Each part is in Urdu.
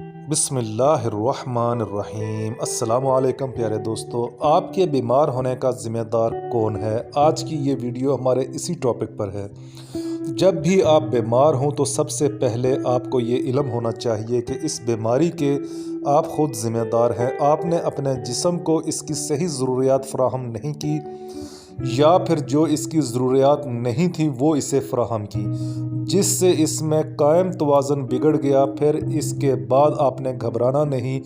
بسم اللہ الرحمن الرحیم۔ السلام علیکم پیارے دوستو، آپ کے بیمار ہونے کا ذمہ دار کون ہے؟ آج کی یہ ویڈیو ہمارے اسی ٹاپک پر ہے۔ جب بھی آپ بیمار ہوں تو سب سے پہلے آپ کو یہ علم ہونا چاہیے کہ اس بیماری کے آپ خود ذمہ دار ہیں۔ آپ نے اپنے جسم کو اس کی صحیح ضروریات فراہم نہیں کی، یا پھر جو اس کی ضروریات نہیں تھی وہ اسے فراہم کی، جس سے اس میں قائم توازن بگڑ گیا۔ پھر اس کے بعد آپ نے گھبرانا نہیں،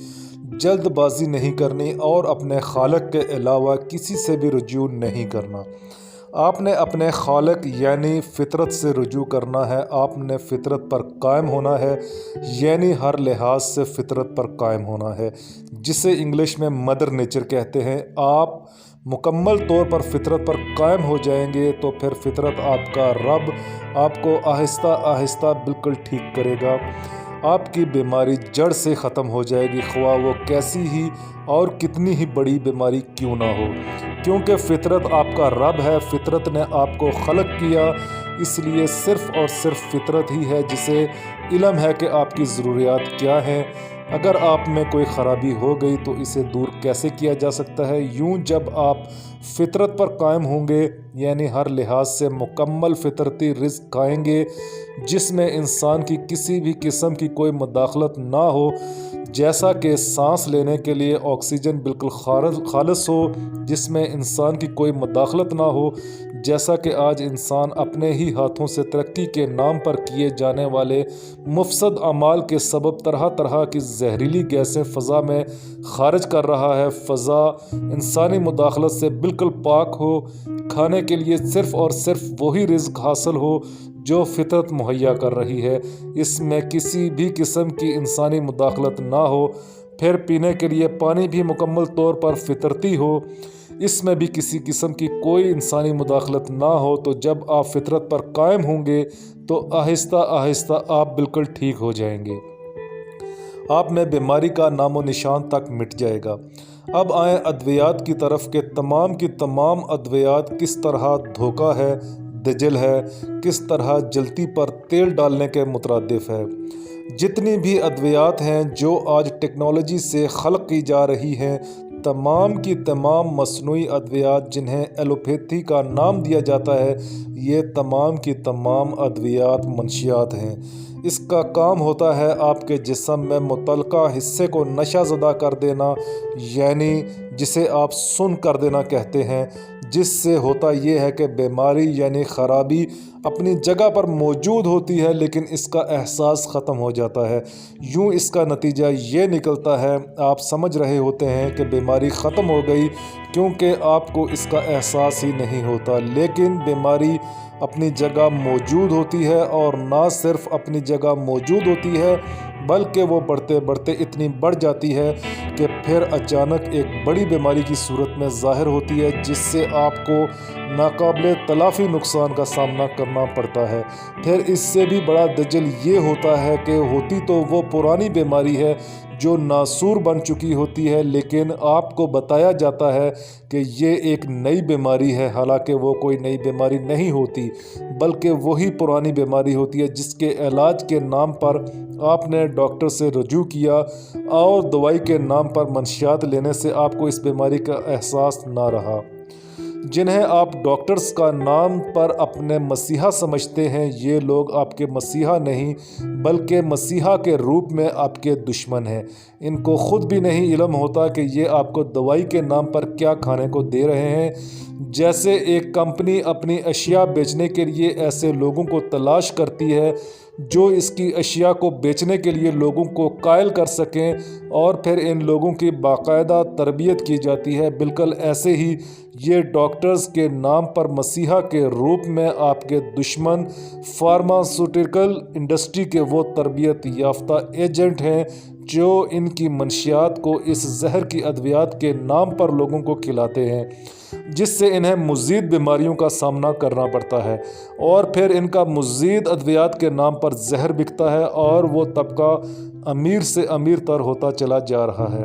جلد بازی نہیں کرنی اور اپنے خالق کے علاوہ کسی سے بھی رجوع نہیں کرنا۔ آپ نے اپنے خالق یعنی فطرت سے رجوع کرنا ہے۔ آپ نے فطرت پر قائم ہونا ہے، یعنی ہر لحاظ سے فطرت پر قائم ہونا ہے، جسے انگلش میں مدر نیچر کہتے ہیں۔ آپ مکمل طور پر فطرت پر قائم ہو جائیں گے تو پھر فطرت آپ کا رب آپ کو آہستہ آہستہ بالکل ٹھیک کرے گا۔ آپ کی بیماری جڑ سے ختم ہو جائے گی، خواہ وہ کیسی ہی اور کتنی ہی بڑی بیماری کیوں نہ ہو، کیونکہ فطرت آپ کا رب ہے۔ فطرت نے آپ کو خلق کیا، اس لیے صرف اور صرف فطرت ہی ہے جسے علم ہے کہ آپ کی ضروریات کیا ہیں۔ اگر آپ میں کوئی خرابی ہو گئی تو اسے دور کیسے کیا جا سکتا ہے؟ یوں جب آپ فطرت پر قائم ہوں گے، یعنی ہر لحاظ سے مکمل فطرتی رزق کھائیں گے، جس میں انسان کی کسی بھی قسم کی کوئی مداخلت نہ ہو، جیسا کہ سانس لینے کے لیے آکسیجن بالکل خالص ہو، جس میں انسان کی کوئی مداخلت نہ ہو، جیسا کہ آج انسان اپنے ہی ہاتھوں سے ترقی کے نام پر کیے جانے والے مفسد اعمال کے سبب طرح طرح کی زہریلی گیسیں فضا میں خارج کر رہا ہے۔ فضا انسانی مداخلت سے بالکل پاک ہو، کھانے کے لیے صرف اور صرف وہی رزق حاصل ہو جو فطرت مہیا کر رہی ہے، اس میں کسی بھی قسم کی انسانی مداخلت نہ ہو۔ پھر پینے کے لیے پانی بھی مکمل طور پر فطرتی ہو، اس میں بھی کسی قسم کی کوئی انسانی مداخلت نہ ہو۔ تو جب آپ فطرت پر قائم ہوں گے تو آہستہ آہستہ آپ بالکل ٹھیک ہو جائیں گے۔ آپ میں بیماری کا نام و نشان تک مٹ جائے گا۔ اب آئیں ادویات کی طرف کہ تمام کی تمام ادویات کس طرح دھوکہ ہے، دجل ہے، کس طرح جلتی پر تیل ڈالنے کے مترادف ہے۔ جتنی بھی ادویات ہیں جو آج ٹیکنالوجی سے خلق کی جا رہی ہیں، تمام کی تمام مصنوعی ادویات جنہیں ایلوپیتھی کا نام دیا جاتا ہے، یہ تمام کی تمام ادویات منشیات ہیں۔ اس کا کام ہوتا ہے آپ کے جسم میں متعلقہ حصے کو نشہ زدہ کر دینا، یعنی جسے آپ سن کر دینا کہتے ہیں، جس سے ہوتا یہ ہے کہ بیماری یعنی خرابی اپنی جگہ پر موجود ہوتی ہے لیکن اس کا احساس ختم ہو جاتا ہے۔ یوں اس کا نتیجہ یہ نکلتا ہے، آپ سمجھ رہے ہوتے ہیں کہ بیماری ختم ہو گئی کیونکہ آپ کو اس کا احساس ہی نہیں ہوتا، لیکن بیماری اپنی جگہ موجود ہوتی ہے، اور نہ صرف اپنی جگہ موجود ہوتی ہے بلکہ وہ بڑھتے بڑھتے اتنی بڑھ جاتی ہے کہ پھر اچانک ایک بڑی بیماری کی صورت میں ظاہر ہوتی ہے، جس سے آپ کو ناقابل تلافی نقصان کا سامنا کرنا پڑتا ہے۔ پھر اس سے بھی بڑا دجل یہ ہوتا ہے کہ ہوتی تو وہ پرانی بیماری ہے جو ناسور بن چکی ہوتی ہے، لیکن آپ کو بتایا جاتا ہے کہ یہ ایک نئی بیماری ہے، حالانکہ وہ کوئی نئی بیماری نہیں ہوتی بلکہ وہی پرانی بیماری ہوتی ہے جس کے علاج کے نام پر آپ نے ڈاکٹر سے رجوع کیا اور دوائی کے نام پر منشیات لینے سے آپ کو اس بیماری کا احساس نہ رہا۔ جنہیں آپ ڈاکٹرز کا نام پر اپنے مسیحا سمجھتے ہیں، یہ لوگ آپ کے مسیحا نہیں بلکہ مسیحا کے روپ میں آپ کے دشمن ہیں۔ ان کو خود بھی نہیں علم ہوتا کہ یہ آپ کو دوائی کے نام پر کیا کھانے کو دے رہے ہیں۔ جیسے ایک کمپنی اپنی اشیاء بیچنے کے لیے ایسے لوگوں کو تلاش کرتی ہے جو اس کی اشیاء کو بیچنے کے لیے لوگوں کو قائل کر سکیں، اور پھر ان لوگوں کی باقاعدہ تربیت کی جاتی ہے، بالکل ایسے ہی یہ ڈاکٹرز کے نام پر مسیحا کے روپ میں آپ کے دشمن فارماسیوٹیکل انڈسٹری کے وہ تربیت یافتہ ایجنٹ ہیں جو ان کی منشیات کو اس زہر کی ادویات کے نام پر لوگوں کو کھلاتے ہیں، جس سے انہیں مزید بیماریوں کا سامنا کرنا پڑتا ہے، اور پھر ان کا مزید ادویات کے نام پر زہر بکتا ہے اور وہ طبقہ امیر سے امیر تر ہوتا چلا جا رہا ہے۔